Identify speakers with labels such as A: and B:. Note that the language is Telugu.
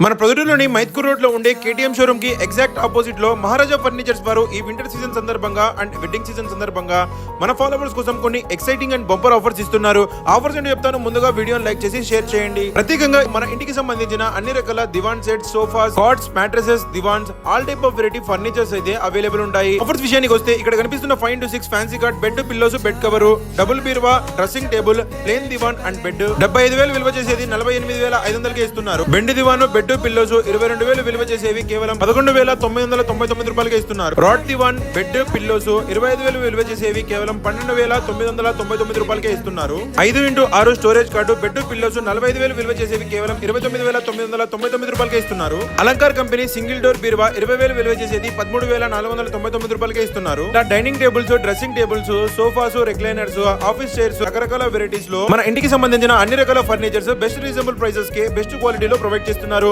A: మన ప్రొద్దుటూరులోని మైత్కూర్ రోడ్ లో ఉండే కేటీఎం షోరూమ్ కి ఎగ్జాక్ట్ ఆపోజిట్ లో మహారాజా ఫర్నిచర్స్ వారు ఈ వింటర్ సీజన్ సందర్భంగా అండ్ వెడ్డింగ్ సీజన్ సందర్భంగా మన ఫాలోవర్స్ కోసం కొన్ని ఎక్సైటింగ్ అండ్ బంపర్ ఆఫర్స్ ఇస్తున్నారు. ఆఫర్స్ ఏంటో చెప్తాను, ముందుగా వీడియోని లైక్ చేసి షేర్ చేయండి. ప్రత్యేకంగా మన ఇంటికి సంబంధించిన అన్ని రకాల divan sets, sofas, cots, mattresses, divans, all type of variety furnitures అయితే అవైలబుల్ ఉంటాయి. ఆఫర్స్ విషయానికి వస్తే ఇక్కడ కనిపిస్తున్న 5 to 6 fancy cot, bed, pillows, bed cover, double బీరువా, dressing table, plain divan and bed 75,000 విలువ చేసేది 48,500 ఇస్తున్నారు. బెండ్ దివాన్, బెడ్, పిల్లోస్ 22,000 విలువ చేసేవి కేవలం 11,999 రూపాయలకే ఇస్తున్నారు. రాడ్ దివాన్, బెడ్, పిల్లోస్ 25,000 విలువ చేసేవి కేవలం 12,999 రూపాయలకే ఇస్తున్నారు. 5x6 storage card, bed, pillows 45,000 విలువ చేసేవి కేవలం 29,999 రూపాయలకే ఇస్తున్నారు. అలంకార్ కంపెనీ సింగిల్ డోర్ బీరువా 20,000 విలువ చేసేది 13,499 రూపాయలకే ఇస్తున్నారు. Dining tables, dressing tables, sofas, recliners, office chairs, రకరకాల వెరైటీస్ లో మన ఇంటికి సంబంధించిన అన్ని రకాల ఫర్నిచర్స్ బెస్ట్ రీజనబుల్ ప్రైసెస్ కి బెస్ట్ క్వాలిటీలో ప్రొవైడ్ చేస్తున్నారు.